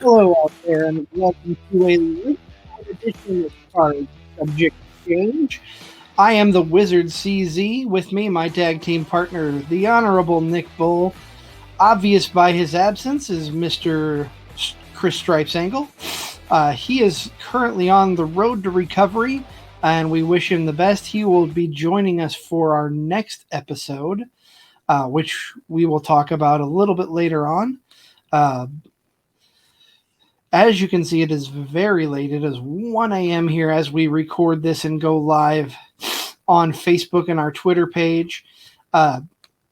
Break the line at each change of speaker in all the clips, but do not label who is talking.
Hello out there, and welcome to a limited edition of Card Subject Change. I am the Wizard CZ. With me, my tag team partner, the Honorable Nick Bull. Obvious by his absence is Mr. Chris Stripes Angle. He is currently on the road to recovery, and we wish him the best. He will be joining us for our next episode, which we will talk about a little bit later on. As you can see, it is very late. It is 1 a.m. here as we record this and go live on Facebook and our Twitter page. I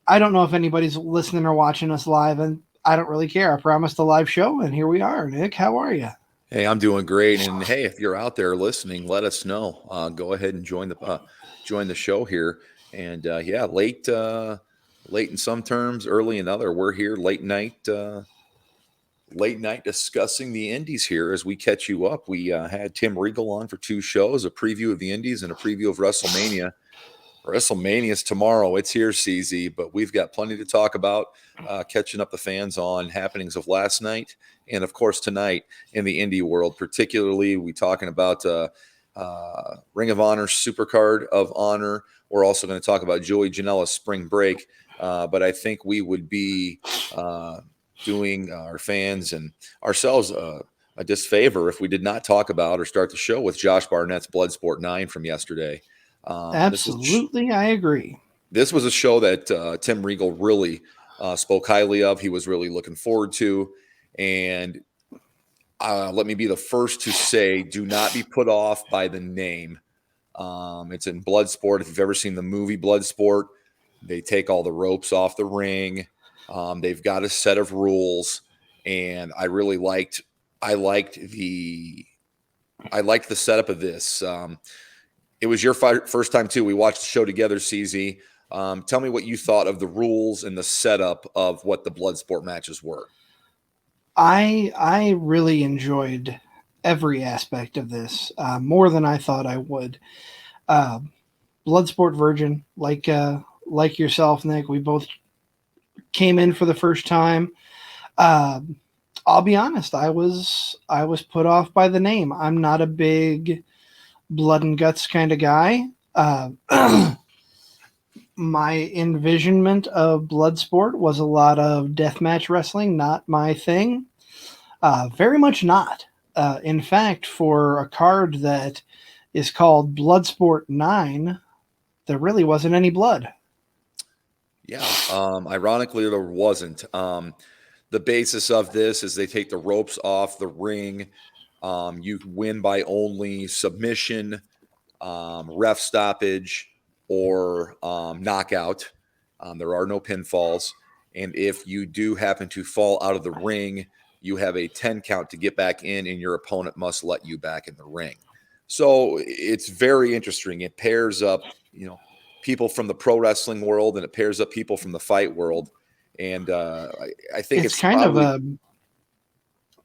don't know if anybody's listening or watching us live, and I don't really care. I promised a live show, and here we are. Nick, how are you?
Hey, I'm doing great. And hey, if you're out there listening, let us know. Go ahead and join the show here. And yeah, late in some terms, early in other. We're here late night discussing the Indies here as we catch you up. We had Tim Regal on for 2 shows, a preview of the Indies and a preview of WrestleMania. WrestleMania's tomorrow. It's here, CZ, but we've got plenty to talk about, catching up the fans on happenings of last night and, of course, tonight in the indie world. Particularly, we talking about Ring of Honor, Supercard of Honor. We're also going to talk about Joey Janela's spring break, but I think we would be doing our fans and ourselves a disfavor if we did not talk about or start the show with Josh Barnett's Bloodsport 9 from yesterday.
Absolutely, I agree.
This was a show that Tim Regal really spoke highly of. He was really looking forward to. And let me be the first to say, do not be put off by the name. It's in Bloodsport. If you've ever seen the movie Bloodsport, they take all the ropes off the ring. They've got a set of rules. And I really liked the setup of this. It was your first time, too. We watched the show together, CZ. Tell me what you thought of the rules and the setup of what the Bloodsport matches were.
I really enjoyed every aspect of this, more than I thought I would. Bloodsport virgin, like yourself, Nick, we both came in for the first time. I'll be honest, I was put off by the name. I'm not a big blood and guts kind of guy. My envisionment of Bloodsport was a lot of deathmatch wrestling, not my thing. Very much not. In fact, for a card that is called Bloodsport 9, there really wasn't any blood.
Yeah, ironically, there wasn't. The basis of this is they take the ropes off the ring. You win by only submission, ref stoppage, or knockout. There are no pinfalls. And if you do happen to fall out of the ring, you have a 10 count to get back in, and your opponent must let you back in the ring. So it's very interesting. It pairs up, people from the pro wrestling world, and it pairs up people from the fight world. And I think it's
kind
probably,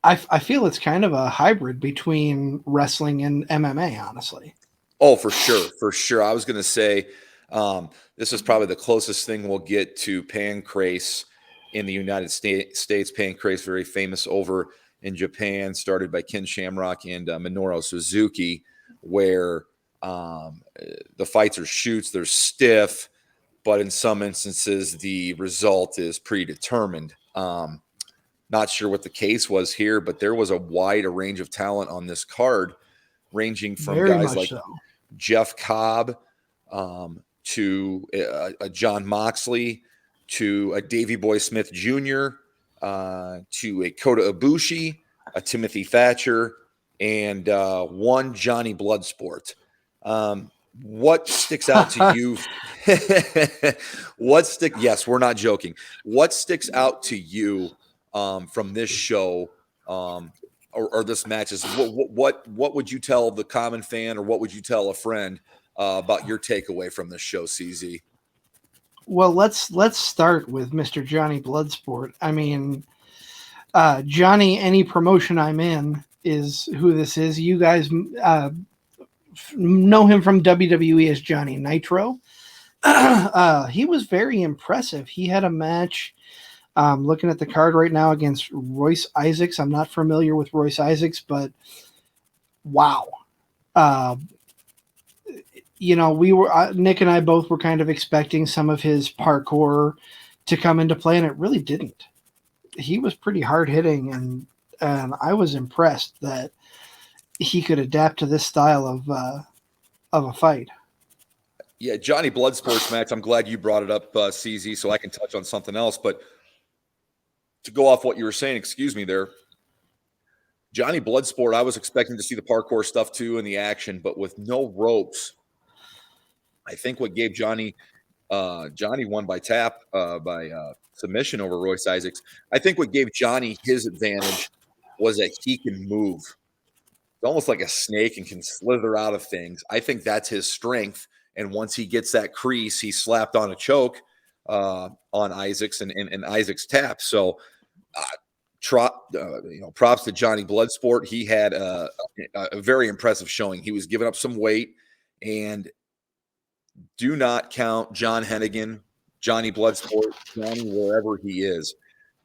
of I feel it's kind of a hybrid between wrestling and MMA, honestly.
Oh, for sure. I was going to say this is probably the closest thing we'll get to Pancrase in the United States. Pancrase, very famous over in Japan, started by Ken Shamrock and Minoru Suzuki, where the fights are shoots, they're stiff, but in some instances the result is predetermined. Not sure what the case was here, but there was a wide range of talent on this card, ranging from
Very
guys like
so.
Jeff Cobb to a John Moxley, to a Davey Boy Smith Jr., to a Kota Ibushi, a Timothy Thatcher, and one Johnny Bloodsport. What sticks out to you? Yes, we're not joking. What sticks out to you from this show or this match? Is what would you tell the common fan, or what would you tell a friend about your takeaway from this show, CZ?
Well, let's start with Mr. Johnny Bloodsport. I mean, Johnny, any promotion I'm in is who this is. You guys know him from WWE as Johnny Nitro. He was very impressive. He had a match Looking at the card right now against Royce Isaacs. I'm not familiar with Royce Isaacs, but wow. Uh, we were Nick and I both were kind of expecting some of his parkour to come into play, and it really didn't. He was pretty hard hitting, and I was impressed that he could adapt to this style of a fight.
Yeah, Johnny Bloodsport's match. I'm glad you brought it up, CZ, so I can touch on something else. But to go off what you were saying, excuse me there, Johnny Bloodsport, I was expecting to see the parkour stuff too and the action, but with no ropes, I think what gave Johnny won by tap by submission over Royce Isaacs. I think what gave Johnny his advantage was that he can move. It's almost like a snake and can slither out of things. I think that's his strength. And once he gets that crease, he slapped on a choke on Isaacs and Isaacs tap. So props to Johnny Bloodsport. He had a very impressive showing. He was giving up some weight, and do not count John Hennigan, Johnny Bloodsport, Johnny wherever he is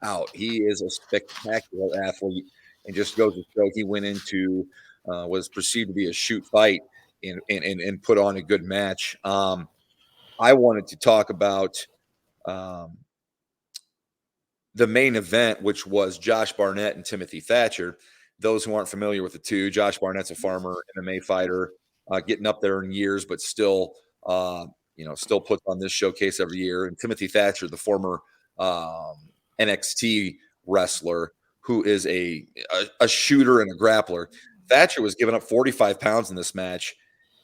out. He is a spectacular athlete, and just goes to show he went into was perceived to be a shoot fight and put on a good match. I wanted to talk about the main event, which was Josh Barnett and Timothy Thatcher. Those who aren't familiar with the two, Josh Barnett's a former MMA fighter, getting up there in years, but still, still puts on this showcase every year. And Timothy Thatcher, the former NXT wrestler, who is a shooter and a grappler. Thatcher was giving up 45 pounds in this match.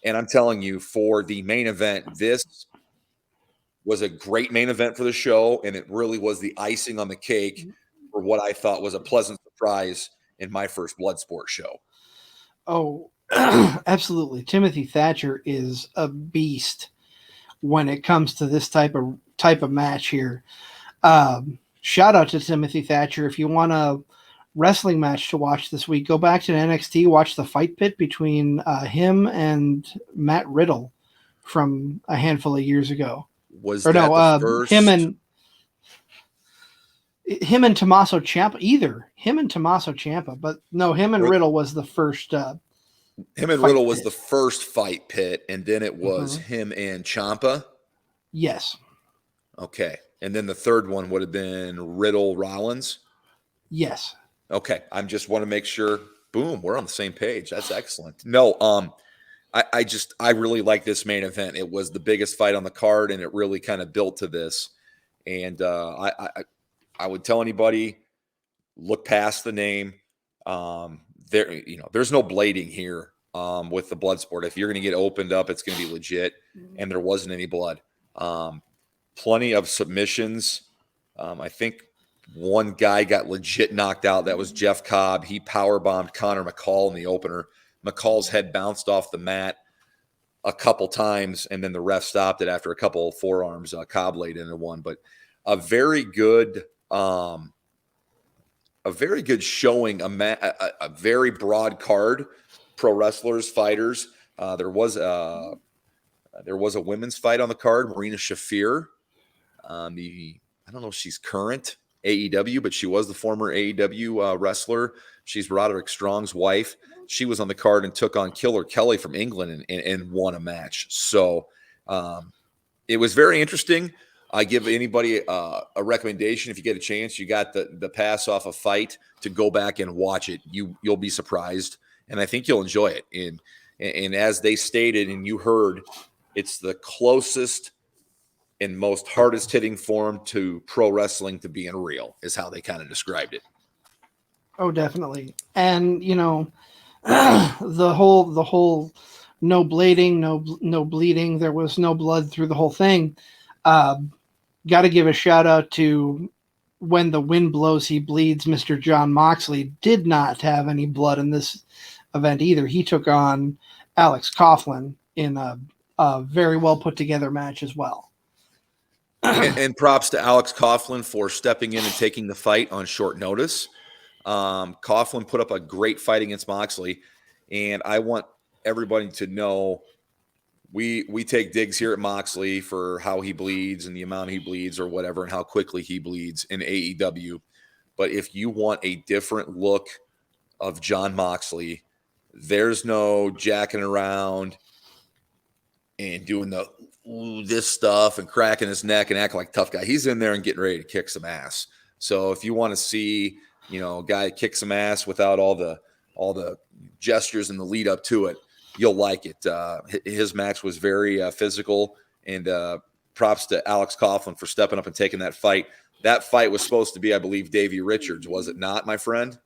And I'm telling you, for the main event, this was a great main event for the show, and it really was the icing on the cake for what I thought was a pleasant surprise in my first Bloodsport show.
Oh, absolutely. Timothy Thatcher is a beast when it comes to this type of match here. Shout out to Timothy Thatcher. If you want a wrestling match to watch this week, go back to NXT, watch the Fight Pit between him and Matt Riddle from a handful of years ago.
Was that the first?
Him and Tommaso Ciampa, either him and Tommaso Ciampa, but no, him and Riddle was the first.
Him and Riddle was the first Fight Pit, and then it was him and Ciampa.
Yes.
Okay, and then the third one would have been Riddle Rollins.
Yes.
Okay, I just want to make sure. Boom, we're on the same page. That's excellent. No, I really like this main event. It was the biggest fight on the card, and it really kind of built to this. And I would tell anybody, look past the name. There's no blading here with the Bloodsport. If you're going to get opened up, it's going to be legit, and there wasn't any blood. Plenty of submissions. I think one guy got legit knocked out. That was Jeff Cobb. He powerbombed Connor McCall in the opener. McCall's head bounced off the mat a couple times, and then the ref stopped it after a couple of forearms. Cobb laid into one, but a very good showing, a very broad card, pro wrestlers, fighters. There was a women's fight on the card, Marina Shafir. I don't know if she's current AEW, but she was the former AEW wrestler. She's Roderick Strong's wife. She was on the card and took on Killer Kelly from England and won a match. So it was very interesting. I give anybody a recommendation. If you get a chance, you got the pass off a fight, to go back and watch it. You'll be surprised, and I think you'll enjoy it. And as they stated, and you heard, it's the closest and most hardest hitting form to pro wrestling to being real, is how they kind of described it.
Oh, definitely. And the whole no blading, no bleeding. There was no blood through the whole thing. Got to give a shout out to When the Wind Blows, He Bleeds. Mr. John Moxley did not have any blood in this event either. He took on Alex Coughlin in a very well put together match as well.
And props to Alex Coughlin for stepping in and taking the fight on short notice. Coughlin put up a great fight against Moxley, and I want everybody to know we take digs here at Moxley for how he bleeds and the amount he bleeds or whatever and how quickly he bleeds in AEW. But if you want a different look of Jon Moxley, there's no jacking around and doing this stuff and cracking his neck and acting like a tough guy. He's in there and getting ready to kick some ass. So if you want to see, a guy kick some ass without all the gestures and the lead up to it, you'll like it. His match was very physical, and props to Alex Coughlin for stepping up and taking that fight. That fight was supposed to be, I believe, Davey Richards, was it not, my friend?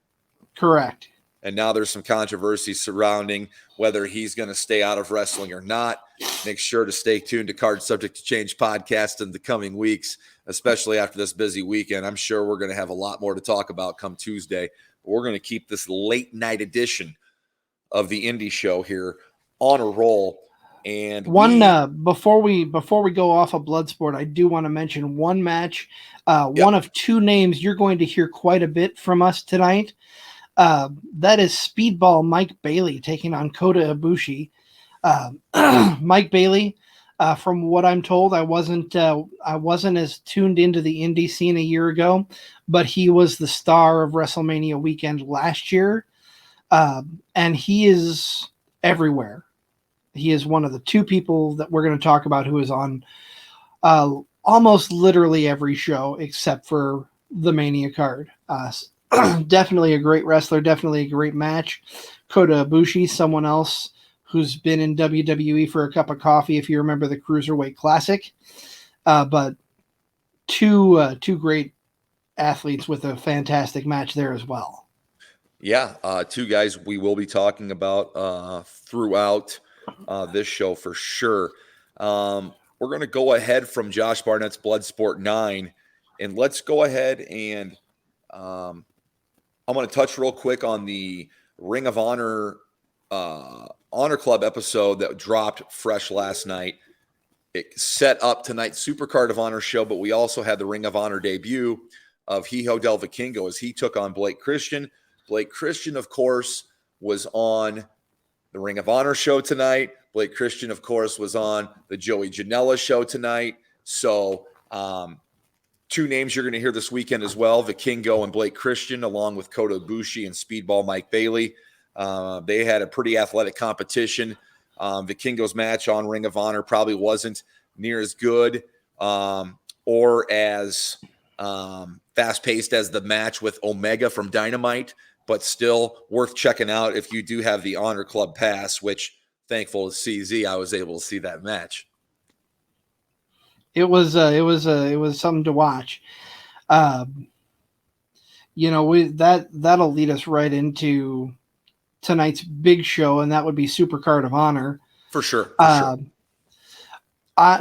Correct.
And now there's some controversy surrounding whether he's going to stay out of wrestling or not. Make sure to stay tuned to Card Subject to Change podcast in the coming weeks, especially after this busy weekend. I'm sure we're going to have a lot more to talk about come Tuesday. But we're going to keep this late night edition of the Indie Show here on a roll. And
before we go off of Bloodsport, I do want to mention one match. One of two names you're going to hear quite a bit from us tonight. That is Speedball Mike Bailey taking on Kota Ibushi. Mike Bailey, from what I'm told, I wasn't as tuned into the indie scene a year ago, but he was the star of WrestleMania weekend last year, and he is everywhere. He is one of the two people that we're going to talk about who is on almost literally every show except for the Mania card. Definitely a great wrestler, definitely a great match. Kota Ibushi, someone else who's been in WWE for a cup of coffee, if you remember the Cruiserweight Classic. But two great athletes with a fantastic match there as well.
Yeah, two guys we will be talking about throughout this show for sure. We're going to go ahead from Josh Barnett's Bloodsport 9, and let's go ahead and I'm going to touch real quick on the Ring of Honor Honor Club episode that dropped fresh last night. It set up tonight's Supercard of Honor show, but we also had the Ring of Honor debut of Hijo del Vikingo as he took on Blake Christian. Blake Christian, of course, was on the Ring of Honor show tonight. Blake Christian, of course, was on the Joey Janela show tonight. So two names you're going to hear this weekend as well, Vikingo and Blake Christian, along with Kota Ibushi and Speedball Mike Bailey. They had a pretty athletic competition. Vikingo's match on Ring of Honor probably wasn't near as good or as fast-paced as the match with Omega from Dynamite, but still worth checking out if you do have the Honor Club pass, which, thankful to CZ, I was able to see that match.
It was something to watch. That'll lead us right into tonight's big show, and that would be Supercard of Honor.
For sure.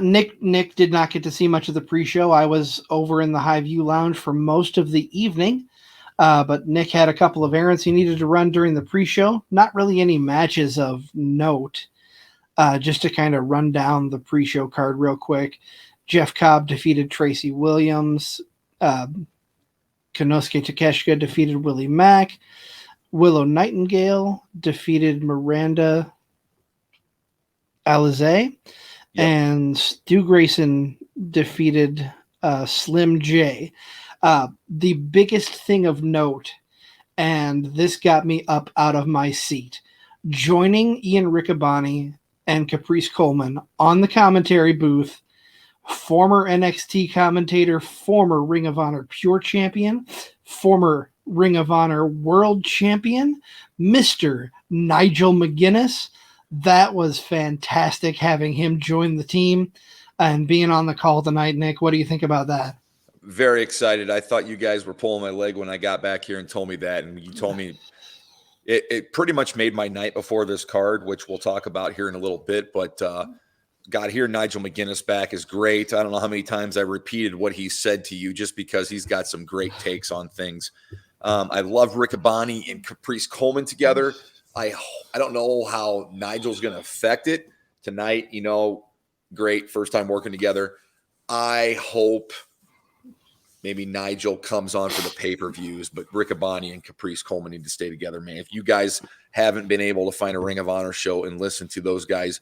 Nick did not get to see much of the pre-show. I was over in the High View Lounge for most of the evening, but Nick had a couple of errands he needed to run during the pre-show. Not really any matches of note, just to kind of run down the pre-show card real quick. Jeff Cobb defeated Tracy Williams. Konosuke Takeshita defeated Willie Mack. Willow Nightingale defeated Miranda Alizé. Yep. And Stu Grayson defeated Slim J. The biggest thing of note, and this got me up out of my seat, joining Ian Riccaboni and Caprice Coleman on the commentary booth, former NXT commentator, former Ring of Honor Pure Champion, former Ring of Honor World Champion, Mr. Nigel McGuinness. That was fantastic having him join the team and being on the call tonight. Nick, what do you think about that?
Very excited. I thought you guys were pulling my leg when I got back here and told me that. And you told me it pretty much made my night before this card, which we'll talk about here in a little bit. But got here, Nigel McGuinness back is great. I don't know how many times I repeated what he said to you just because he's got some great takes on things. I love Riccaboni and Caprice Coleman together. I don't know how Nigel's going to affect it tonight. Great first time working together. I hope maybe Nigel comes on for the pay-per-views, but Riccaboni and Caprice Coleman need to stay together, man. If you guys haven't been able to find a Ring of Honor show and listen to those guys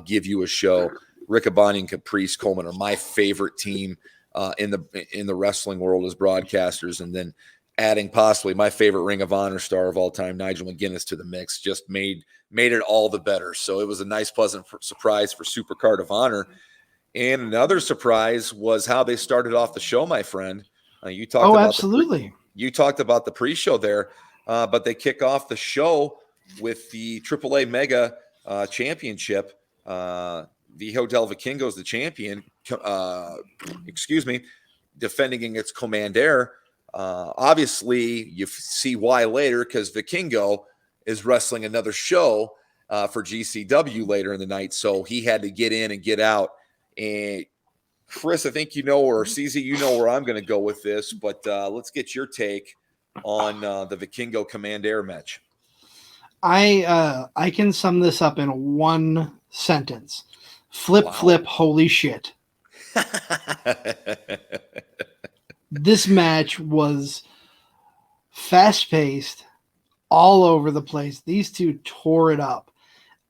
give you a show. Riccaboni and Caprice Coleman are my favorite team in the wrestling world as broadcasters, and then adding possibly my favorite Ring of Honor star of all time, Nigel McGuinness, to the mix just made it all the better. So it was a nice, pleasant surprise for Supercard of Honor. And another surprise was how they started off the show, my friend. You talked about
absolutely.
You talked about the pre-show there, but they kick off the show with the AAA Mega Championship. Viejo del Vikingo is the champion. Defending against Commander. Obviously, you see why later, because Vikingo is wrestling another show for GCW later in the night, so he had to get in and get out. And Chris, I think or CZ, you know where I'm going to go with this, but let's get your take on the Vikingo Commander match.
I can sum this up in one sentence. Flip, holy shit. This match was fast-paced, all over the place. These two tore it up.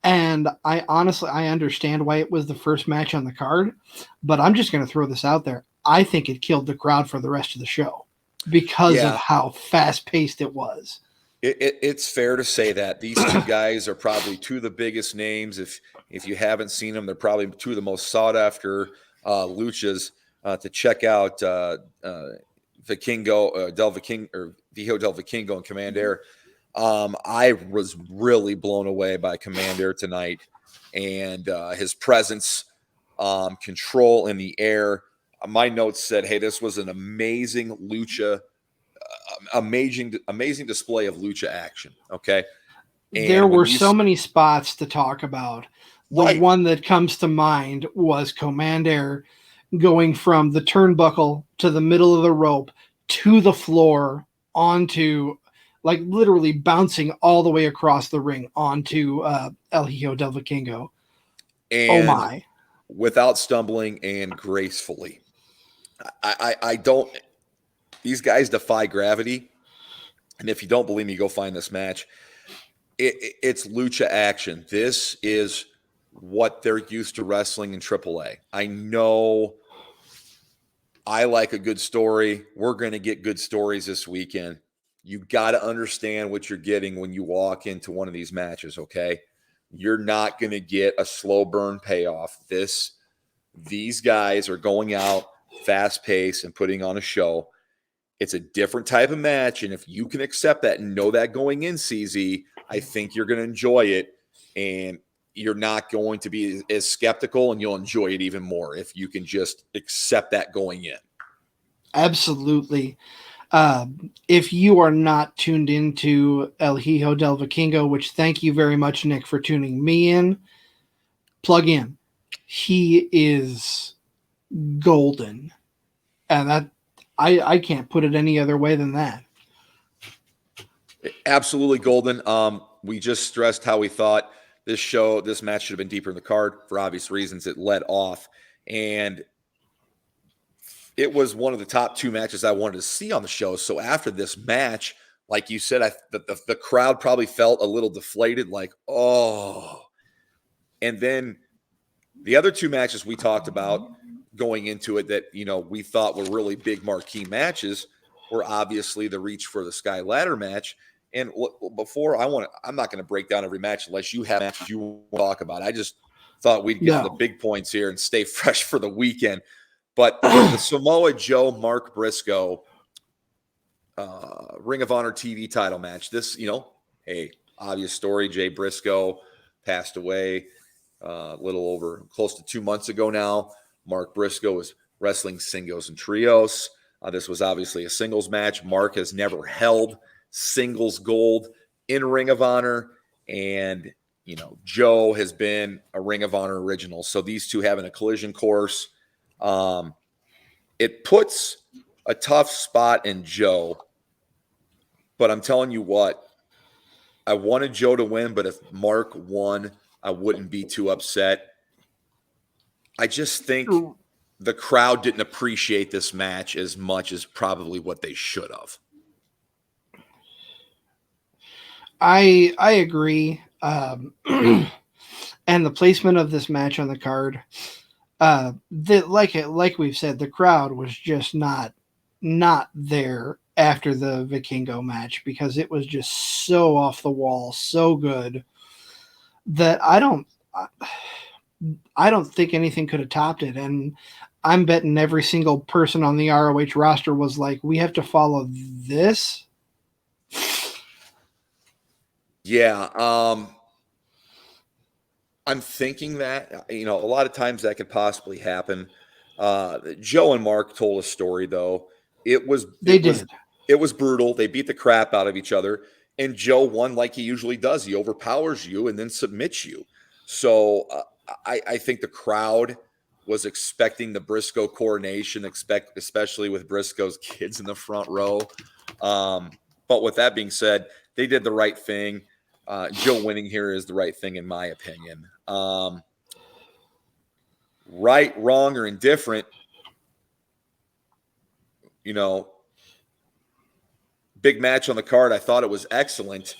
And I understand why it was the first match on the card, but I'm just going to throw this out there. I think it killed the crowd for the rest of the show because of how fast-paced it was.
It's fair to say that these two guys are probably two of the biggest names. If you haven't seen them, they're probably two of the most sought-after luchas to check out. Vikingo, Viejo del Vikingo and Commander. I was really blown away by Commander tonight and his presence, control in the air. My notes said, hey, this was an amazing lucha, amazing display of lucha action. Okay.
And there were so many spots to talk about. The one that comes to mind was Commander going from the turnbuckle to the middle of the rope to the floor onto, like, literally bouncing all the way across the ring onto El Hijo del Vikingo.
And oh my. Without stumbling and gracefully. I don't – these guys defy gravity. And if you don't believe me, go find this match. It's lucha action. This is what they're used to wrestling in AAA. I know I like a good story. We're going to get good stories this weekend. You got to understand what you're getting when you walk into one of these matches, okay? You're not going to get a slow burn payoff. These guys are going out fast-paced and putting on a show. It's a different type of match, and if you can accept that and know that going in, CZ, I think you're going to enjoy it, and you're not going to be as skeptical, and you'll enjoy it even more if you can just accept that going in.
Absolutely. If you are not tuned into El Hijo del Vikingo, which thank you very much, Nick, for tuning me in, plug in. He is golden. And that I can't put it any other way than that.
Absolutely golden. We just stressed how we thought this match should have been deeper in the card for obvious reasons. It led off, and it was one of the top two matches I wanted to see on the show. So after this match, like you said, the crowd probably felt a little deflated, like, oh. And then the other two matches we talked about going into it that, we thought were really big marquee matches were obviously the Reach for the Sky ladder match. And before I'm not going to break down every match unless you have matches you want to talk about. I just thought we'd get to the big points here and stay fresh for the weekend. But the Samoa Joe, Mark Briscoe, Ring of Honor TV title match. This, hey, obvious story. Jay Briscoe passed away a little over close to 2 months ago now. Mark Briscoe was wrestling singles and trios. This was obviously a singles match. Mark has never held singles gold in Ring of Honor. And, Joe has been a Ring of Honor original. So these two having a collision course. It puts a tough spot in Joe, but I'm telling you what, I wanted Joe to win, but if Mark won, I wouldn't be too upset. I just think the crowd didn't appreciate this match as much as probably what they should have.
I agree. and the placement of this match on the card. Like we've said, the crowd was just not there after the Vikingo match because it was just so off the wall, so good that I don't think anything could have topped it. And I'm betting every single person on the ROH roster was like, we have to follow this.
Yeah. I'm thinking that, a lot of times that could possibly happen. Joe and Mark told a story though. It was
They
it was
did.
it was brutal. They beat the crap out of each other, and Joe won like he usually does. He overpowers you and then submits you. So I think the crowd was expecting the Briscoe coronation, especially with Briscoe's kids in the front row. But with that being said, they did the right thing. Joe winning here is the right thing, in my opinion. Right, wrong, or indifferent, big match on the card. I thought it was excellent.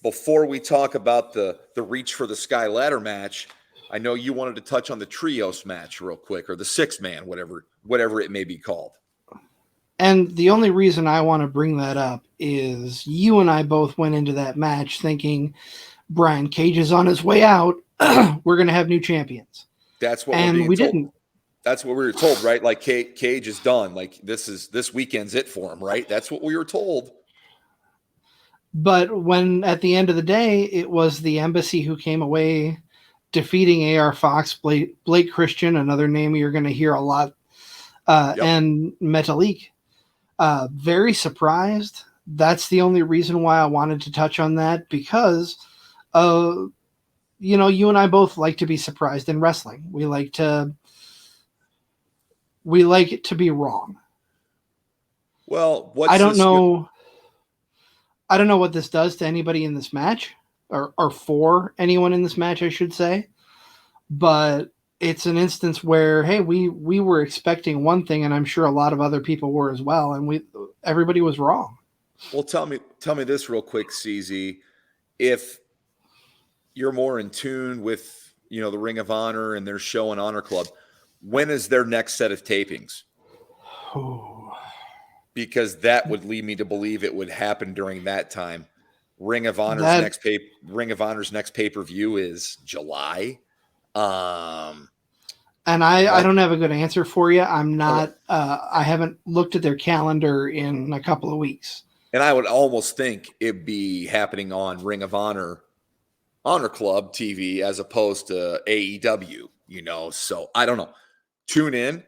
Before we talk about the reach for the sky ladder match, I know you wanted to touch on the trios match real quick, or the 6-man, whatever it may be called.
And the only reason I want to bring that up is you and I both went into that match thinking Brian Cage is on his way out. We're going to have new champions.
That's what
and
we're being
we
told.
Didn't.
That's what we were told, right? Like Cage is done. Like this weekend's it for him, right? That's what we were told.
But when at the end of the day, it was the Embassy who came away defeating AR Fox, Blake Christian, another name you're going to hear a lot, and Metalik. Very surprised. That's the only reason why I wanted to touch on that, because you and I both like to be surprised in wrestling. We like it to be wrong.
Well,
I don't know what this does to anybody in this match, or for anyone in this match, I should say. But it's an instance where, hey, we were expecting one thing, and I'm sure a lot of other people were as well, and everybody was wrong.
Well, tell me this real quick, CZ. If you're more in tune with the Ring of Honor and their show and Honor Club, when is their next set of tapings? Because that would lead me to believe it would happen during that time. Ring of Honor's next pay-per-view is July.
And I don't have a good answer for you. I'm not. I haven't looked at their calendar in a couple of weeks.
And I would almost think it'd be happening on Ring of Honor Club TV as opposed to AEW. So I don't know. Tune in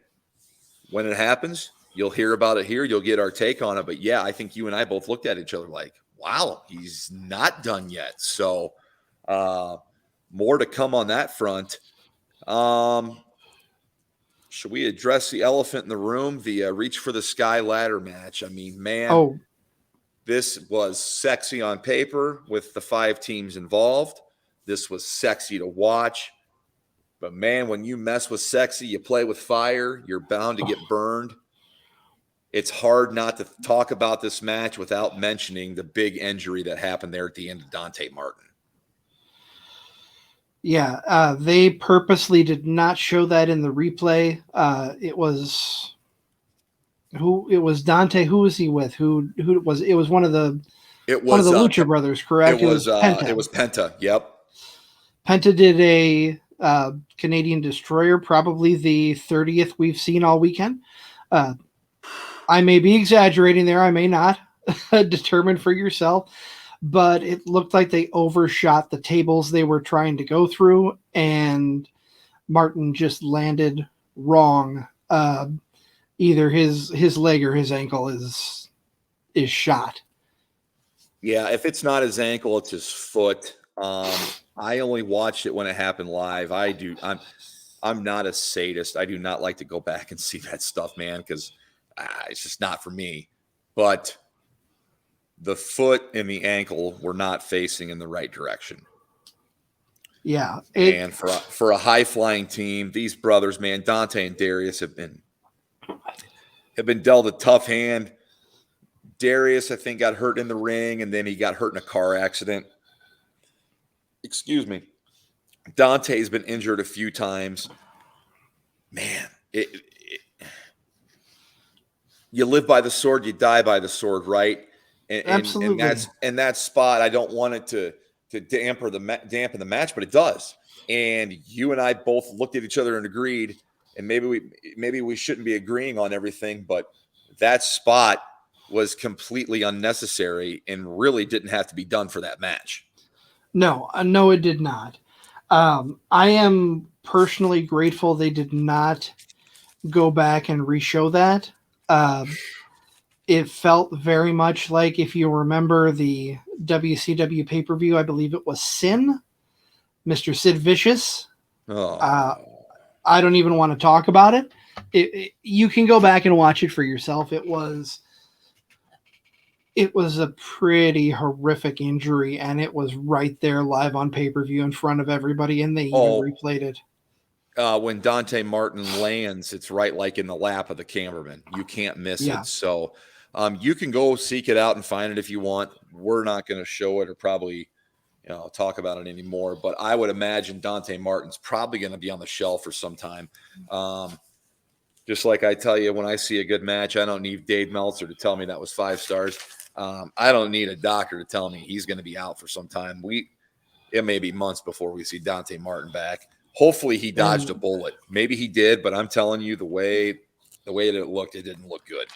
when it happens. You'll hear about it here. You'll get our take on it. But yeah, I think you and I both looked at each other like, wow, he's not done yet. So more to come on that front. Should we address the elephant in the room, the reach for the sky ladder match? I mean, man, this was sexy on paper with the 5 teams involved. This was sexy to watch. But man, when you mess with sexy, you play with fire, you're bound to get burned. It's hard not to talk about this match without mentioning the big injury that happened there at the end of Dante Martin.
Yeah, they purposely did not show that in the replay. It was Dante. Who was he with? Who was it? Was one of the Lucha brothers, correct?
It was Penta. It was Penta. Yep.
Penta did a Canadian Destroyer, probably the 30th we've seen all weekend. I may be exaggerating there. I may not. Determine for yourself. But it looked like they overshot the tables they were trying to go through, and Martin just landed wrong. Either his leg or his ankle is shot.
Yeah, if it's not his ankle, it's his foot. I only watched it when it happened live. I'm not a sadist. I do not like to go back and see that stuff, man, because it's just not for me. But the foot and the ankle were not facing in the right direction.
Yeah.
And for a high-flying team, these brothers, man, Dante and Darius have been dealt a tough hand. Darius, I think, got hurt in the ring, and then he got hurt in a car accident. Excuse me. Dante's been injured a few times. Man, you live by the sword, you die by the sword, right? And
Absolutely.
that's and that spot. I don't want it to dampen the match, but it does. And you and I both looked at each other and agreed. And maybe we shouldn't be agreeing on everything, but that spot was completely unnecessary and really didn't have to be done for that match.
No, no, it did not. I am personally grateful they did not go back and re-show that. Um, it felt very much like, if you remember the WCW pay per view, I believe it was Sin, Mr. Sid Vicious. Uh,
Oh,
I don't even want to talk about it. You can go back and watch it for yourself. It was a pretty horrific injury, and it was right there live on pay per view in front of everybody, and they even
oh,
replayed it.
when Dante Martin lands, it's right like in the lap of the cameraman. You can't miss
Yeah.
it. So you can go seek it out and find it if you want. We're not going to show it or probably talk about it anymore. But I would imagine Dante Martin's probably going to be on the shelf for some time. Just like I tell you, when I see a good match, I don't need Dave Meltzer to tell me that was 5 stars. I don't need a doctor to tell me he's going to be out for some time. It may be months before we see Dante Martin back. Hopefully he dodged a
And
bullet. Maybe he did, but I'm telling you, the way that it looked, it didn't look good.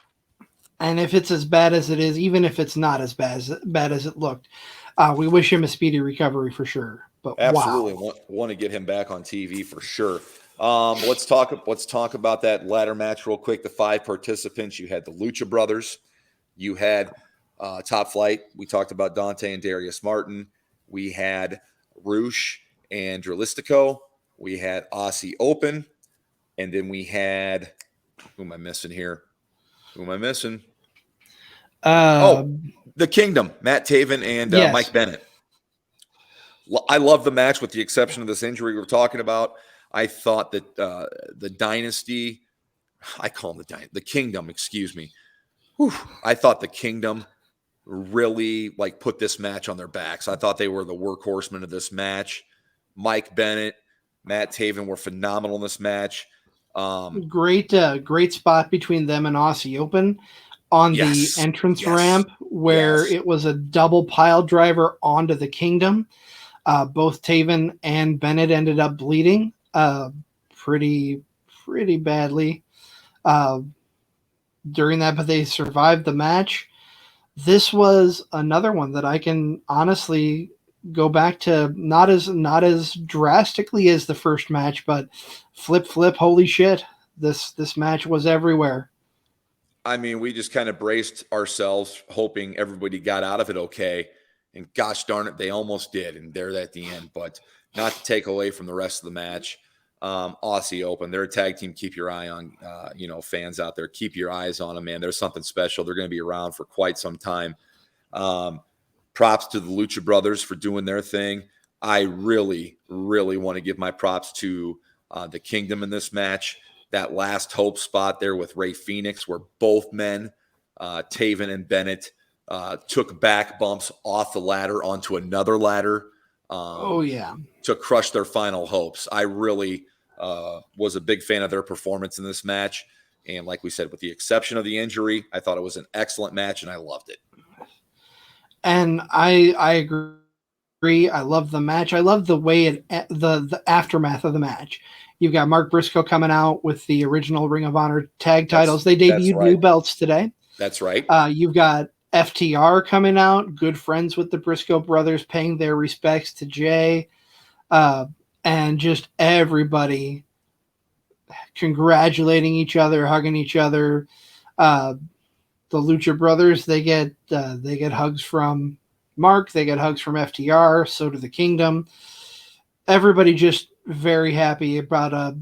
and if it's as bad as it is, even if it's not as bad as it looked, we wish him a speedy recovery for sure. But
Absolutely
wow.
want to get him back on TV for sure. Let's talk about that ladder match real quick. The 5 participants. You had the Lucha Brothers. You had Top Flight. We talked about Dante and Darius Martin. We had Roosh and Dralistico. We had Aussie Open. And then we had, who am I missing here? Who am I missing?
Uh,
Oh, the Kingdom, Matt Taven and
yes.
Mike Bennett. I love the match with the exception of this injury we're talking about. I thought that the Dynasty, I call them the Kingdom, excuse me. Whew, I thought the Kingdom really put this match on their backs. I thought they were the workhorsemen of this match. Mike Bennett, Matt Taven were phenomenal in this match.
Great spot between them and Aussie Open on the
Yes,
entrance
yes,
ramp, where
yes.
it was a double pile driver onto the Kingdom. Both Taven and Bennett ended up bleeding pretty pretty badly uh, during that, but they survived the match. This was another one that I can honestly go back to, not as drastically as the first match, but flip, holy shit. This match was everywhere.
I mean, we just kind of braced ourselves, hoping everybody got out of it okay. And gosh darn it, they almost did. And they're at the end, but not to take away from the rest of the match. Aussie Open, they're a tag team. Keep your eye on, fans out there. Keep your eyes on them, man. There's something special. They're going to be around for quite some time. Um, Props to the Lucha Brothers for doing their thing. I really, really want to give my props to the Kingdom in this match. That last hope spot there with Ray Phoenix, where both men, Taven and Bennett, took back bumps off the ladder onto another ladder
Oh yeah.
to crush their final hopes. I really was a big fan of their performance in this match. And like we said, with the exception of the injury, I thought it was an excellent match and I loved it.
And I agree. I love the match. I love the way the aftermath of the match. You've got Mark Briscoe coming out with the original Ring of Honor tag titles. They
That's
debuted new
right.
belts today.
That's right.
You've got FTR coming out, good friends with the Briscoe brothers, paying their respects to Jay, uh, and just everybody congratulating each other, hugging each other. Uh, the Lucha Brothers, they get hugs from Mark, they get hugs from FTR, so do the Kingdom. Everybody just very happy about a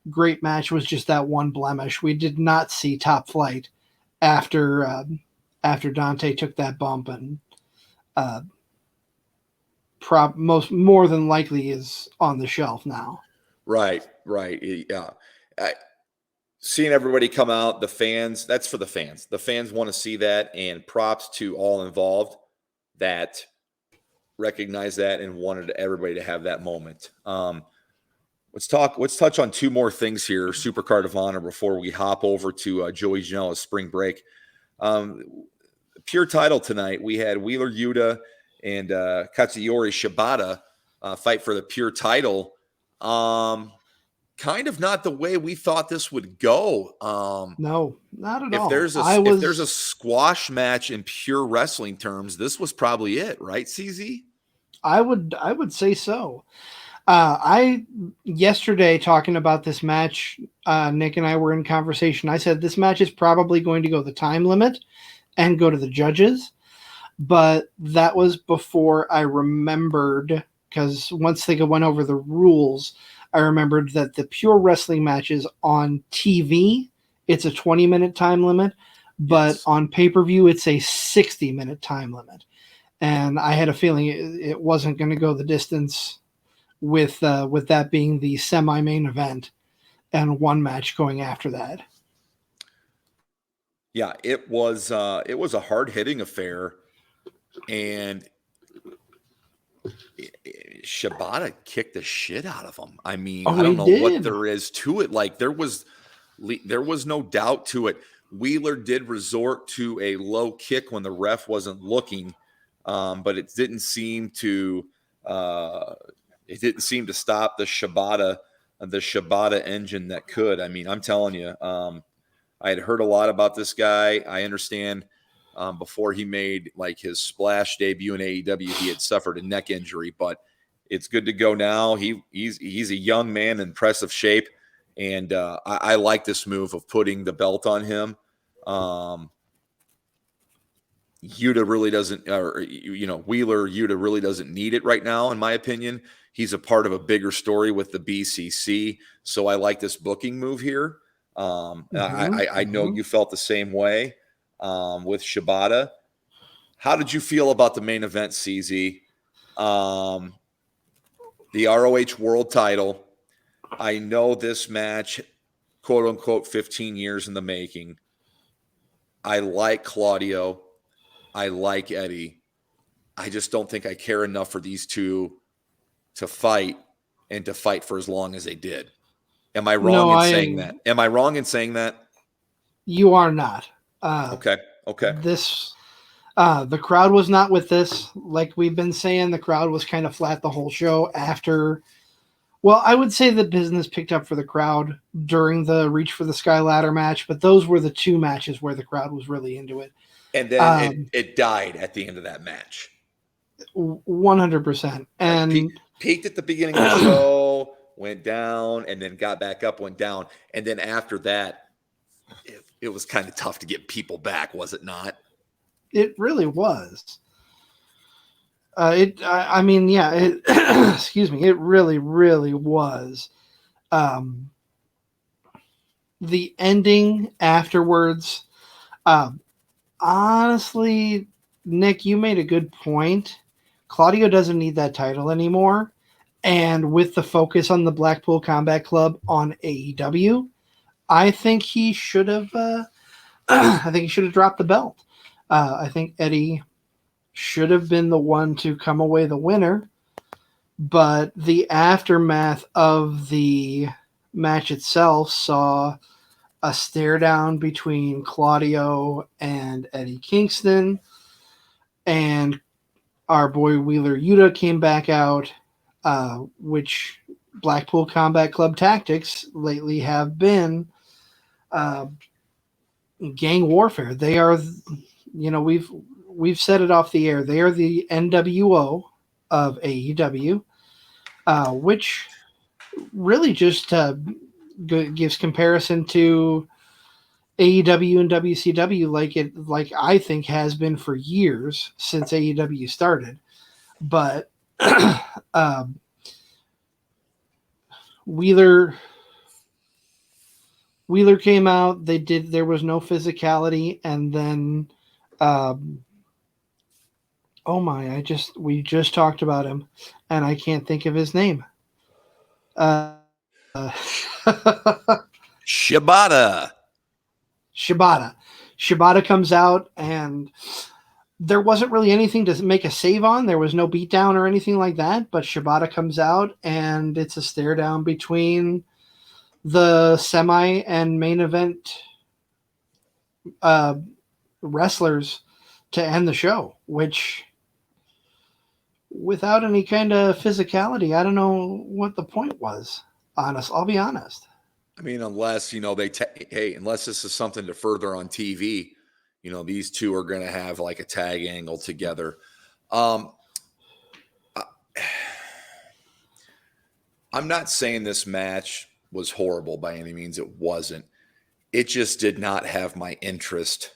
great match. Was just that one blemish. We did not see Top Flight after after Dante took that bump, and uh, more than likely is on the shelf now.
Right. Right. Yeah. Seeing everybody come out, the fans, that's for the fans. The fans want to see that, and props to all involved that recognized that and wanted everybody to have that moment. Let's touch on two more things here, Supercard of Honor, before we hop over to Joey Janela's spring break. Pure title tonight. We had Wheeler Yuta and Katsuyori Shibata fight for the pure title. Kind of not the way we thought this would go.
No, not at
if
all.
There's if there's a squash match in pure wrestling terms, this was probably it, right, CZ?
I would say so. I yesterday talking about this match, Nick and I were in conversation. I said this match is probably going to go the time limit and go to the judges, but that was before I remembered, because once they went over the rules, I remembered that the pure wrestling matches on TV, it's a 20-minute time limit, but yes, on pay-per-view it's a 60-minute time limit, and I had a feeling it wasn't going to go the distance with that being the semi-main event and one match going after that.
Yeah, it was a hard-hitting affair, and Shibata kicked the shit out of him. I mean, I don't know what there is to it. Like there was no doubt to it. Wheeler did resort to a low kick when the ref wasn't looking, but it didn't seem to stop the Shibata engine that could. I mean, I'm telling you, I had heard a lot about this guy. I understand before he made like his splash debut in AEW, he had suffered a neck injury, but it's good to go now. He's a young man in impressive shape, and I like this move of putting the belt on him. Yuta really doesn't, Wheeler Yuta really doesn't need it right now, in my opinion. He's a part of a bigger story with the BCC, so I like this booking move here. I know you felt the same way with Shibata. How did you feel about the main event, CZ? The ROH World Title. I know this match, quote unquote, 15 years in the making. I like Claudio. I like Eddie. I just don't think I care enough for these two to fight and to fight for as long as they did. Am I wrong in saying that? Am I wrong in saying that?
You are not.
Okay.
This, the crowd was not with this. Like we've been saying, the crowd was kind of flat the whole show after. Well, I would say the business picked up for the crowd during the Reach for the Sky ladder match, but those were the two matches where the crowd was really into it.
And then it died at the end of that match.
100%. And
like peaked at the beginning of the show, went down, and then got back up, went down. And then after that, it was kind of tough to get people back, was it not?
It really was. I mean, yeah, excuse me, it really, really was. The ending afterwards, honestly, Nick, you made a good point. Claudio doesn't need that title anymore. And with the focus on the Blackpool Combat Club on AEW, I think he should have dropped the belt. I think Eddie should have been the one to come away the winner, but the aftermath of the match itself saw a stare down between Claudio and Eddie Kingston, and our boy Wheeler Yuta came back out, which Blackpool Combat Club tactics lately have been gang warfare. They are, we've said it off the air. They are the NWO of AEW, which really just gives comparison to AEW and WCW, like I think has been for years since AEW started. But Wheeler came out. There was no physicality, and then we just talked about him, and I can't think of his name.
Shibata.
Shibata comes out, and there wasn't really anything to make a save on. There was no beatdown or anything like that. But Shibata comes out, and it's a stare down between the semi and main event uh, wrestlers to end the show, which without any kind of physicality, I don't know what the point was. I'll be honest.
I mean, unless unless this is something to further on TV, these two are going to have like a tag angle together. Um, I, I'm not saying this match was horrible by any means. It wasn't. It just did not have my interest.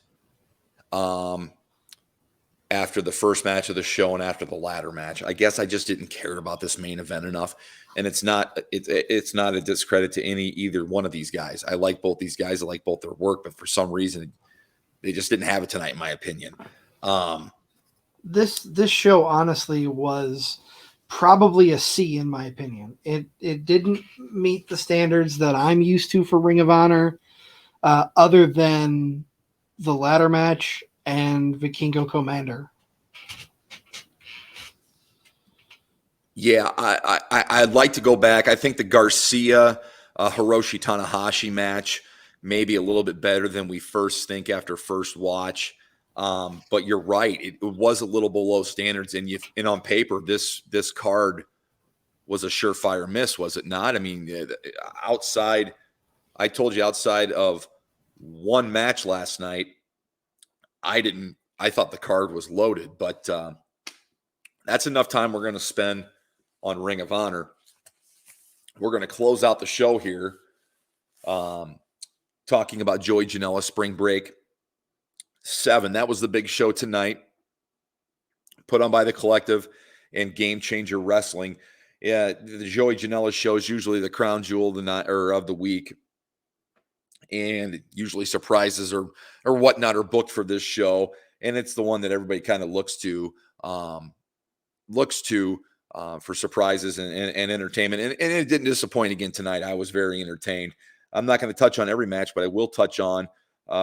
After the first match of the show and after the ladder match, I guess I just didn't care about this main event enough. And it's not a discredit to either one of these guys. I like both these guys. I like both their work, but for some reason, they just didn't have it tonight, in my opinion.
This show honestly was probably a C in my opinion. It didn't meet the standards that I'm used to for Ring of Honor, other than the ladder match and Vikingo Commander.
Yeah, I'd like to go back. I think the Garcia Hiroshi Tanahashi match may be a little bit better than we first think after first watch. But you're right; it was a little below standards, and on paper, this card was a surefire miss, was it not? I mean, I told you outside of one match last night, I thought the card was loaded, but that's enough time we're going to spend on Ring of Honor. We're going to close out the show here talking about Joey Janela Spring Break 7. That was the big show tonight, put on by the Collective and Game Changer Wrestling. Yeah, the Joey Janela show is usually the crown jewel of the night or of the week, and usually surprises or whatnot are booked for this show, and it's the one that everybody kind of looks to for surprises and entertainment. And it didn't disappoint again tonight. I was very entertained. I'm not going to touch on every match, but I will touch on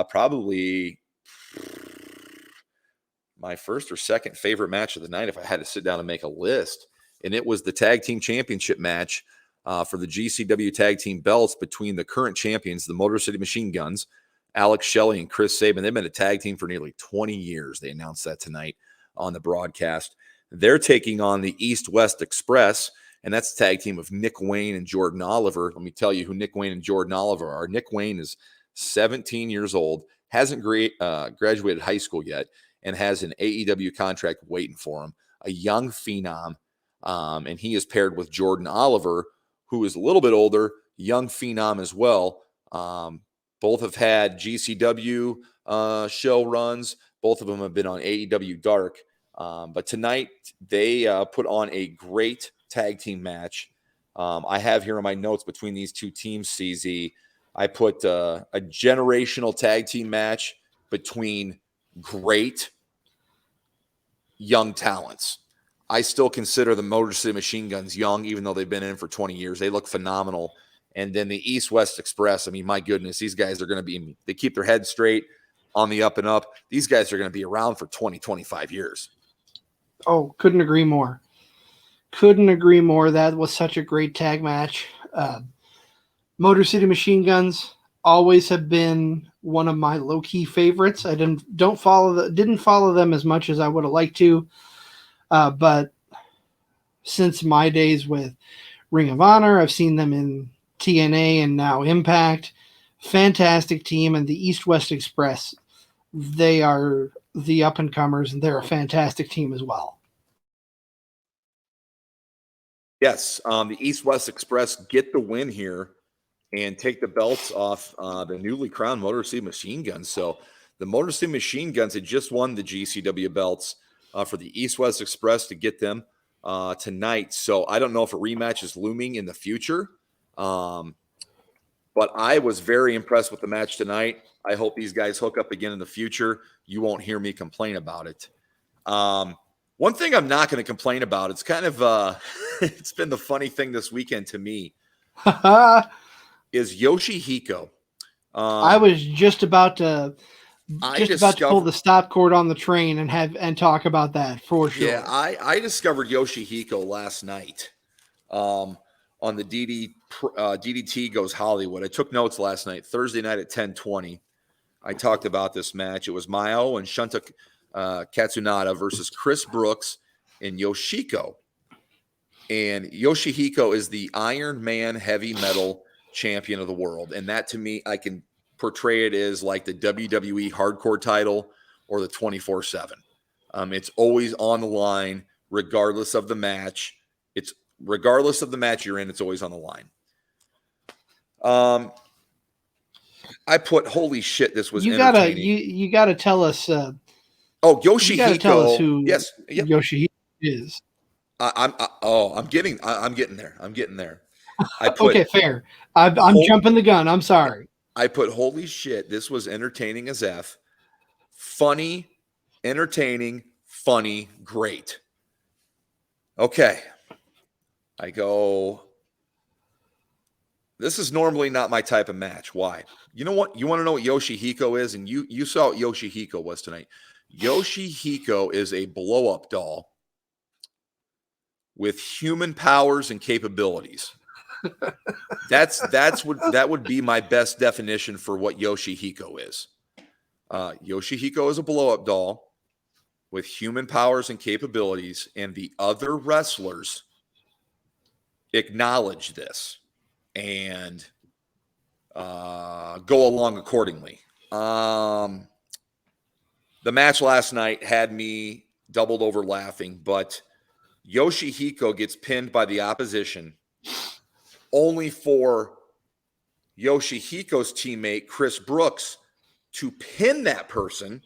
probably my first or second favorite match of the night if I had to sit down and make a list. And it was the Tag Team Championship match for the GCW Tag Team belts between the current champions, the Motor City Machine Guns, Alex Shelley and Chris Sabin. They've been a tag team for nearly 20 years. They announced that tonight on the broadcast. They're taking on the East-West Express, and that's a tag team of Nick Wayne and Jordan Oliver. Let me tell you who Nick Wayne and Jordan Oliver are. Nick Wayne is 17 years old, hasn't graduated high school yet, and has an AEW contract waiting for him, a young phenom, and he is paired with Jordan Oliver, who is a little bit older, young phenom as well. Both have had GCW show runs. Both of them have been on AEW Dark. But tonight, they put on a great tag team match. I have here in my notes between these two teams, CZ, I put a generational tag team match between great young talents. I still consider the Motor City Machine Guns young, even though they've been in for 20 years. They look phenomenal. And then the East-West Express, I mean, my goodness, these guys are going to be, they keep their heads straight on the up and up. These guys are going to be around for 20, 25 years.
Oh, couldn't agree more. Couldn't agree more. That was such a great tag match. Motor City Machine Guns always have been one of my low-key favorites. I didn't follow them as much as I would have liked to. But since my days with Ring of Honor, I've seen them in TNA and now Impact. Fantastic team. And the East-West Express, they are the up-and-comers, and they're a fantastic team as well.
Yes, the East-West Express get the win here and take the belts off the newly crowned Motor City Machine Guns. So the Motor City Machine Guns had just won the GCW belts for the East-West Express to get them tonight. So I don't know if a rematch is looming in the future, but I was very impressed with the match tonight. I hope these guys hook up again in the future. You won't hear me complain about it. One thing I'm not going to complain about, it's kind of it's been the funny thing this weekend to me, is Yoshihiko.
I was just about to just about to pull the stop cord on the train and talk about that for sure.
Yeah, I discovered Yoshihiko last night on the DDT Goes Hollywood. I took notes last night, Thursday night at 10:20. I talked about this match. It was Mayo and Shunta Katsunada versus Chris Brooks and Yoshiko. And Yoshihiko is the Iron Man heavy metal champion of the world. And that, to me, I can portray it as like the WWE hardcore title or the 24/7. It's always on the line, regardless of the match. Regardless of the match you're in, it's always on the line. I put, holy shit, this was entertaining.
You gotta tell us.
Yoshihiko.
You gotta tell us who
Yep.
Yoshihiko is.
I'm getting there.
Okay, fair. I'm jumping the gun. I'm sorry.
I put, holy shit, this was entertaining as F. Funny, entertaining, funny, great. Okay. I go, this is normally not my type of match. Why? You know what? You want to know what Yoshihiko is? And you saw what Yoshihiko was tonight. Yoshihiko is a blow-up doll with human powers and capabilities. That would be my best definition for what Yoshihiko is. Yoshihiko is a blow-up doll with human powers and capabilities, and the other wrestlers acknowledge this and go along accordingly. The match last night had me doubled over laughing, but Yoshihiko gets pinned by the opposition, only for Yoshihiko's teammate, Chris Brooks, to pin that person.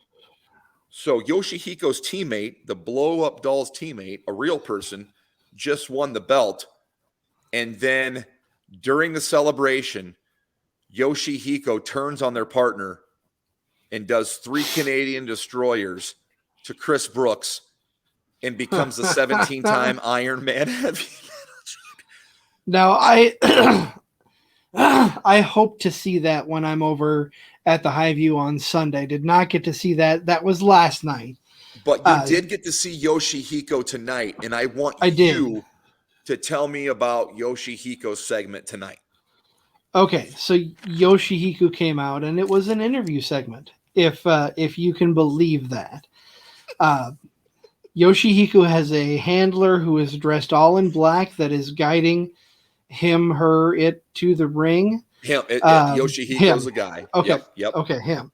So Yoshihiko's teammate, the blow-up doll's teammate, a real person, just won the belt. And then during the celebration, Yoshihiko turns on their partner and does 3 Canadian destroyers to Chris Brooks and becomes the 17-time Iron Man heavy metal champion.
Now, I hope to see that when I'm over at the Highview on Sunday. Did not get to see that. That was last night.
But you did get to see Yoshihiko tonight, and I want you to tell me about Yoshihiko's segment tonight. Okay,
so Yoshihiko came out, and it was an interview segment, if you can believe that. Yoshihiko has a handler who is dressed all in black that is guiding it to the ring.
Yoshihiko's a guy.
Okay.
Yep.
Okay, him.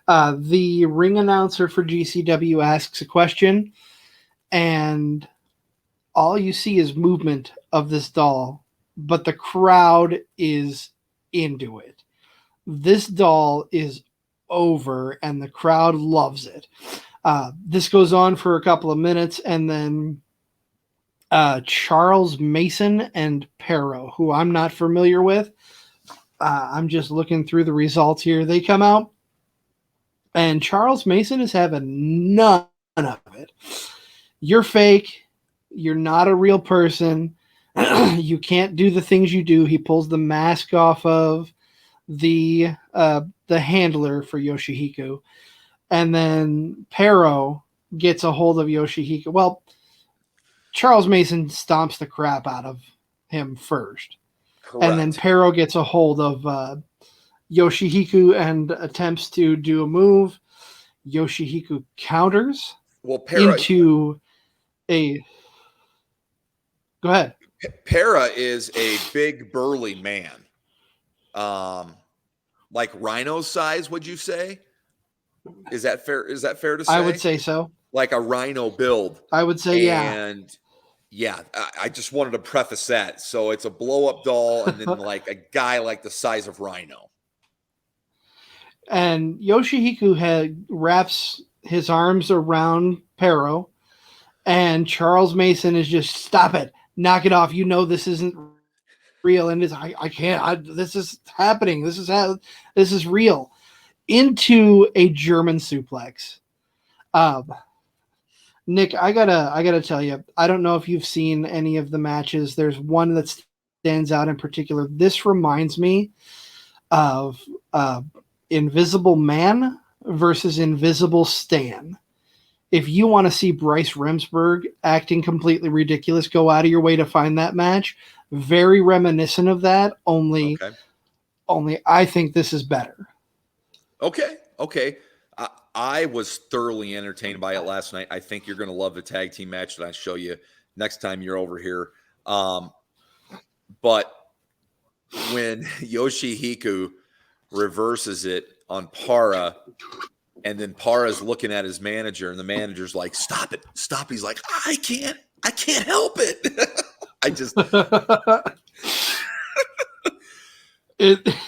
The ring announcer for GCW asks a question, and all you see is movement of this doll, but the crowd is into it. This doll is over, and the crowd loves it. This goes on for a couple of minutes, and then Charles Mason and Pero, who I'm not familiar with. I'm just looking through the results here. They come out, and Charles Mason is having none of it. You're fake. You're not a real person. You can't do the things you do. He pulls the mask off of the handler for Yoshihiko, and then Pero gets a hold of Yoshihiko. Well, Charles Mason stomps the crap out of him first. Correct. And then Pero gets a hold of Yoshihiko and attempts to do a move. Yoshihiko counters into a... Go ahead.
Para is a big, burly man. Like Rhino size, would you say? Is that fair? Is that fair to say?
I would say so.
Like a Rhino build.
I would say,
And I just wanted to preface that. So it's a blow-up doll and then like a guy like the size of Rhino.
And Yoshihiko wraps his arms around Pero, and Charles Mason is just, stop it, knock it off. You know this isn't real, and I can't. This is happening. This is real. Into a German suplex. Nick, I gotta tell you, I don't know if you've seen any of the matches. There's one that stands out in particular. This reminds me of Invisible Man versus Invisible Stan. If you want to see Bryce Remsburg acting completely ridiculous, go out of your way to find that match. Very reminiscent of that, only
Okay.
I think this is better.
Okay. I was thoroughly entertained by it last night. I think you're going to love the tag team match that I show you next time you're over here. But when Yoshihiko reverses it on Para, and then Para's looking at his manager, and the manager's like, "Stop it, stop!" He's like, I can't help it." I just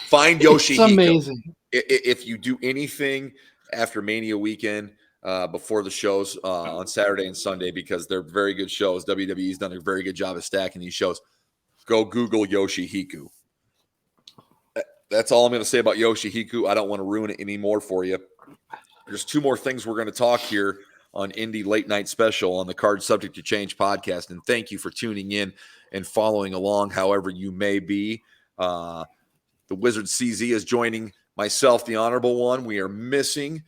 find Yoshihiko.
It's amazing.
If you do anything after Mania weekend, before the shows on Saturday and Sunday, because they're very good shows. WWE's done a very good job of stacking these shows. Go Google Yoshihiko. That's all I'm going to say about Yoshihiko. I don't want to ruin it anymore for you. There's two more things we're going to talk here on Indy Late Night Special on the Card Subject to Change podcast. And thank you for tuning in and following along however you may be. The Wizard CZ is joining myself, the Honorable One. We are missing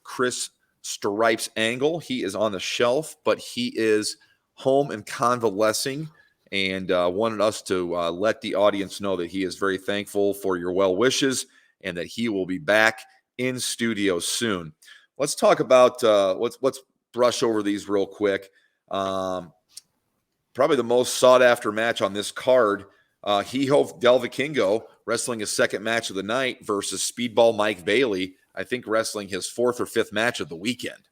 Chris Stripes Angle. He is on the shelf, but he is home and convalescing, and wanted us to let the audience know that he is very thankful for your well wishes and that he will be back in studio soon. Let's talk about let's brush over these real quick. Probably the most sought after match on this card. Hijo del Vikingo wrestling his second match of the night versus Speedball Mike Bailey. I think wrestling his fourth or fifth match of the weekend.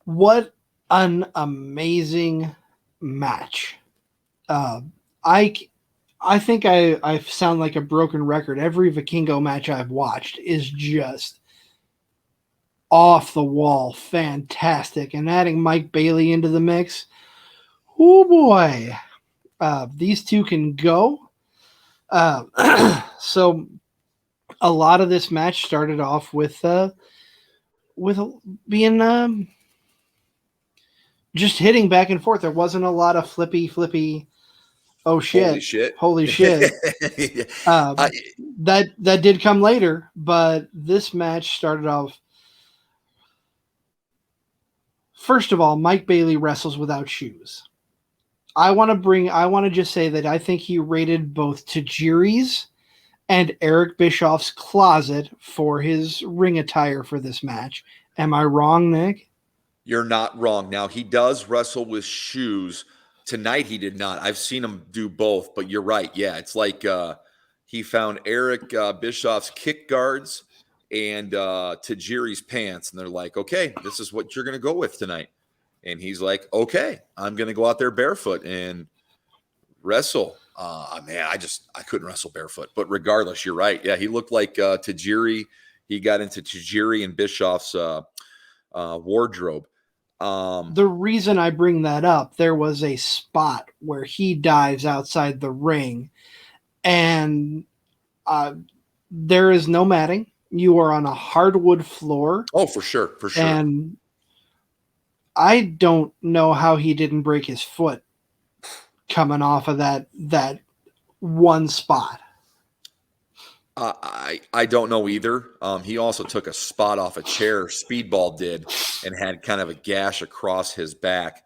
What an amazing match. I think I sound like a broken record. Every Vikingo match I've watched is just off the wall, fantastic. And adding Mike Bailey into the mix, oh boy, these two can go. So a lot of this match started off with being just hitting back and forth. There wasn't a lot of flippy. Oh shit! Holy shit! That did come later, but this match started off. First of all, Mike Bailey wrestles without shoes. I want to just say that I think he raided both Tajiri's and Eric Bischoff's closet for his ring attire for this match. Am I wrong, Nick?
You're not wrong. Now, he does wrestle with shoes. Tonight, he did not. I've seen him do both, but you're right. Yeah, it's like he found Eric Bischoff's kick guards and Tajiri's pants, and they're like, okay, this is what you're going to go with tonight. And he's like, okay, I'm going to go out there barefoot and wrestle. Man, I couldn't wrestle barefoot. But regardless, you're right. Yeah, he looked like Tajiri. He got into Tajiri and Bischoff's wardrobe.
The reason I bring that up, there was a spot where he dives outside the ring, and there is no matting. You are on a hardwood floor.
Oh, for sure.
And I don't know how he didn't break his foot coming off of that one spot.
I don't know either. He also took a spot off a chair, Speedball did, and had kind of a gash across his back.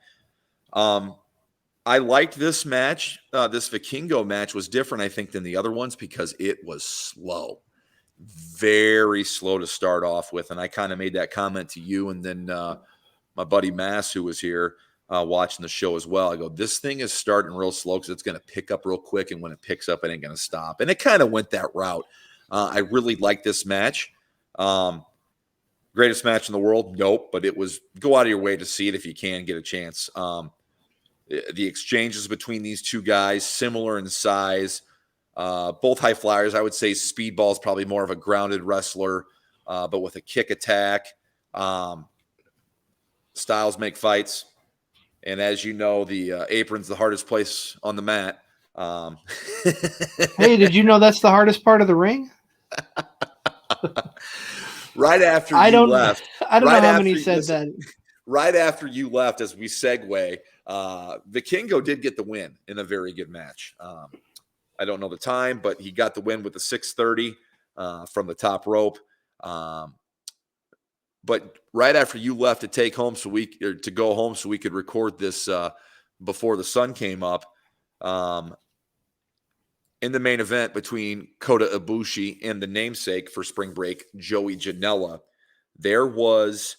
I liked this match. This Vikingo match was different, I think, than the other ones because it was slow. Very slow to start off with. And I kind of made that comment to you and then my buddy Mass, who was here watching the show as well. I go, this thing is starting real slow because it's going to pick up real quick. And when it picks up, it ain't going to stop. And it kind of went that route. I really liked this match. Greatest match in the world? Nope. But it was, go out of your way to see it if you can get a chance. The exchanges between these two guys, similar in size, both high flyers. I would say Speedball is probably more of a grounded wrestler, but with a kick attack. Styles make fights. And as you know, the apron's the hardest place on the mat.
Hey, did you know that's the hardest part of the ring?
Right after you left.
I don't know how many said that.
Right after you left, as we segue, Vikingo did get the win in a very good match. I don't know the time, but he got the win with the 6:30. from the top rope. But right after you left to take home, to go home, so we could record this before the sun came up. In the main event between Kota Ibushi and the namesake for spring break, Joey Janela, there was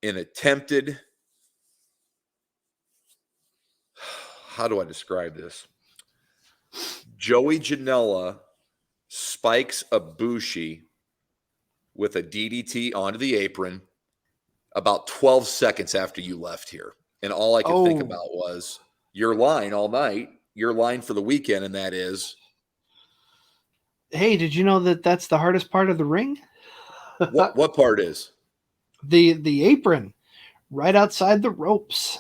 an attempted. How do I describe this? Joey Janela spikes Ibushi with a DDT onto the apron about 12 seconds after you left here. And all I could think about was your line all night, your line for the weekend, and that is,
hey, did you know that that's the hardest part of the ring?
what part is?
The apron, right outside the ropes.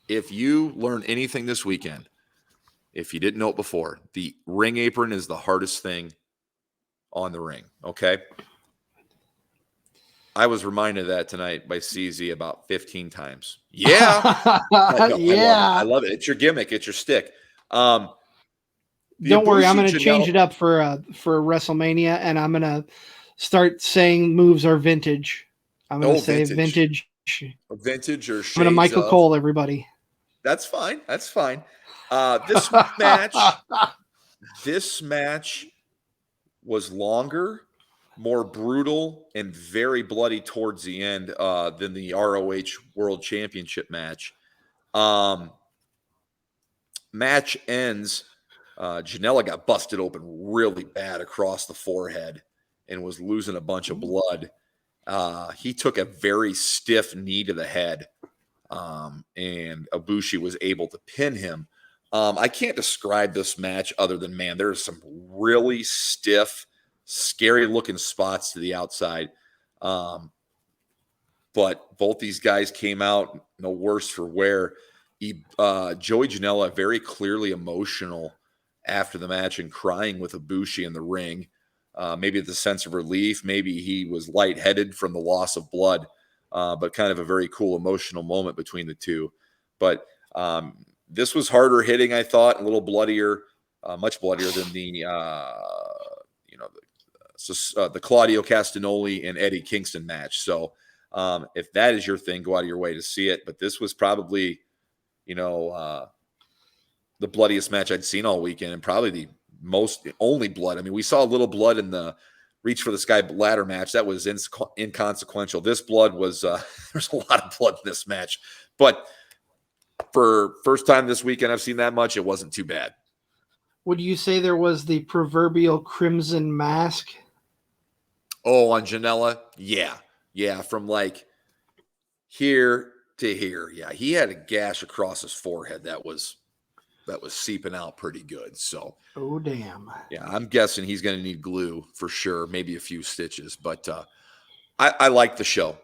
If you learn anything this weekend, if you didn't know it before, the ring apron is the hardest thing on the ring, okay? I was reminded of that tonight by CZ about 15 times. Yeah. No,
Yeah.
I love it. It's your gimmick. It's your stick.
Don't worry, I'm going to change it up for WrestleMania, and I'm going to start saying moves are vintage. I'm going to say vintage.
Vintage or shades
I'm going to Michael Cole, everybody.
That's fine. That's fine. This match was longer, more brutal, and very bloody towards the end than the ROH World Championship match. Match ends. Janela got busted open really bad across the forehead and was losing a bunch of blood. He took a very stiff knee to the head, and Ibushi was able to pin him. I can't describe this match other than, man, there's some really stiff, scary-looking spots to the outside. But both these guys came out no worse for wear. Joey Janela very clearly emotional after the match and crying with Ibushi in the ring. Maybe it's a sense of relief. Maybe he was lightheaded from the loss of blood, but kind of a very cool emotional moment between the two. But this was harder hitting, I thought, a little bloodier, much bloodier than the Claudio Castagnoli and Eddie Kingston match. So if that is your thing, go out of your way to see it. But this was probably, the bloodiest match I'd seen all weekend, and probably the only blood. I mean, we saw a little blood in the Reach for the Sky ladder match. That was inconsequential. This blood was, there's a lot of blood in this match. But for first time this weekend I've seen that much, it wasn't too bad.
Would you say there was the proverbial crimson mask?
Oh, on Janela? Yeah. Yeah, from like here to here. Yeah, he had a gash across his forehead that was seeping out pretty good. So,
oh damn.
Yeah, I'm guessing he's going to need glue for sure, maybe a few stitches. But I like the show.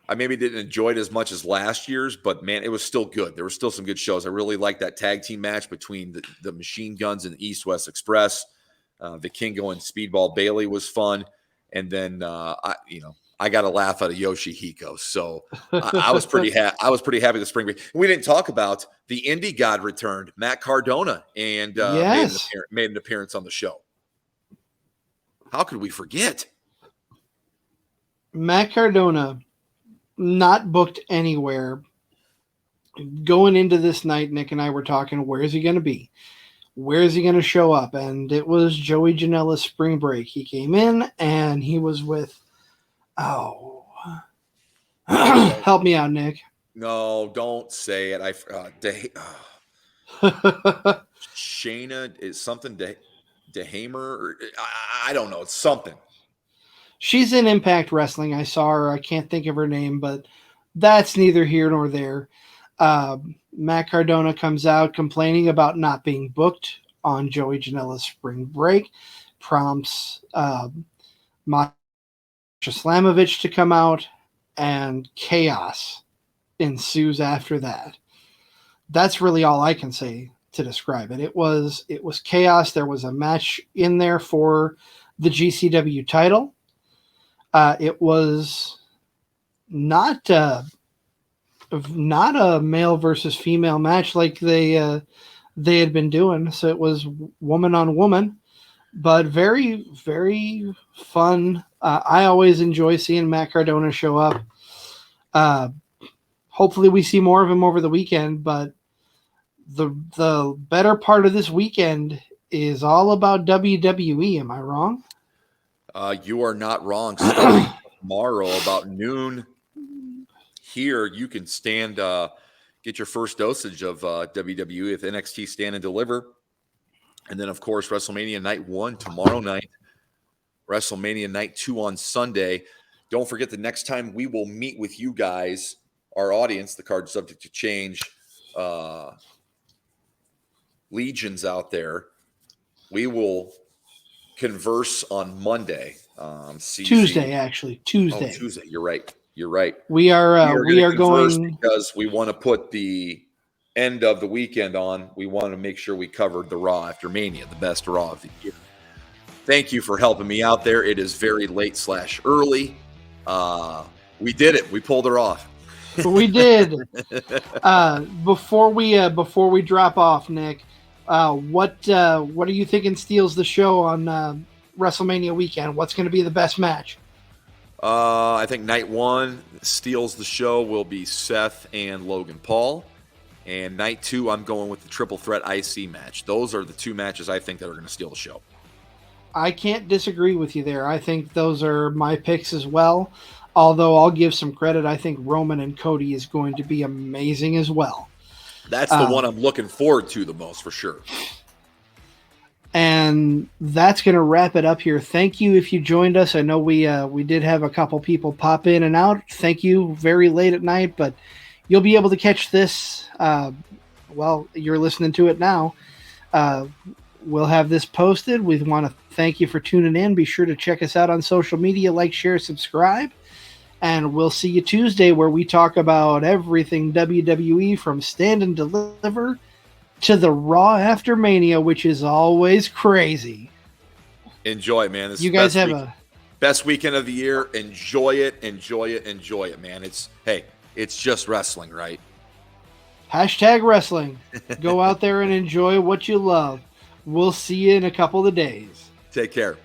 I maybe didn't enjoy it as much as last year's, but man, it was still good. There were still some good shows. I really liked that tag team match between the Machine Guns and East West Express. Vikingo and Speedball Bailey was fun, and then I got a laugh out of Yoshihiko. So I was pretty happy the spring break. We didn't talk about the Indy God returned, Matt Cardona, and
yes.
made an appearance on the show. How could we forget?
Matt Cardona, not booked anywhere. Going into this night, Nick and I were talking, where is he going to be? Where is he going to show up? And it was Joey Janela's spring break. He came in and he was with, help me out, Nick.
No, don't say it. Shayna is something DeHamer, or I don't know. It's something.
She's in Impact Wrestling. I saw her. I can't think of her name, but that's neither here nor there. Matt Cardona comes out complaining about not being booked on Joey Janela's spring break, prompts Masha Slamovich to come out, and chaos ensues after that. That's really all I can say to describe it. It was chaos. There was a match in there for the GCW title. It was not a male versus female match like they had been doing. So it was woman on woman. but very, very fun. I always enjoy seeing Matt Cardona show up. Uh, hopefully, we see more of him over the weekend. But the better part of this weekend is all about WWE. Am I wrong?
You are not wrong. Starting tomorrow about noon here, you can get your first dosage of WWE with NXT Stand and Deliver. And then, of course, WrestleMania Night 1 tomorrow night, WrestleMania Night 2 on Sunday. Don't forget the next time we will meet with you guys, our audience, the card subject to change, legions out there, we will converse on Monday.
Tuesday, actually. Tuesday.
Oh, Tuesday. You're right. You're right.
We are going
because we want to put the end of the weekend on. We want to make sure we covered the Raw after Mania, the best Raw of the year. Thank you for helping me out there. It is very late/early. We did it. We pulled her off.
We did. Before we drop off, Nick, what are you thinking steals the show on WrestleMania weekend? What's going to be the best match?
I think night 1 steals the show will be Seth and Logan Paul. And night 2, I'm going with the triple threat IC match. Those are the 2 matches I think that are going to steal the show.
I can't disagree with you there. I think those are my picks as well. Although I'll give some credit, I think Roman and Cody is going to be amazing as well.
That's the one I'm looking forward to the most, for sure.
And that's going to wrap it up here. Thank you if you joined us. I know we did have a couple people pop in and out. Thank you very late at night, but you'll be able to catch this. Well, you're listening to it now. We'll have this posted. We want to thank you for tuning in. Be sure to check us out on social media, like, share, subscribe. And we'll see you Tuesday where we talk about everything WWE from Stand and Deliver to the Raw after Mania, which is always crazy.
Enjoy it, man. This
you guys have a
best weekend of the year. Enjoy it, man. It's just wrestling, right?
#wrestling. Go out there and enjoy what you love. We'll see you in a couple of days.
Take care.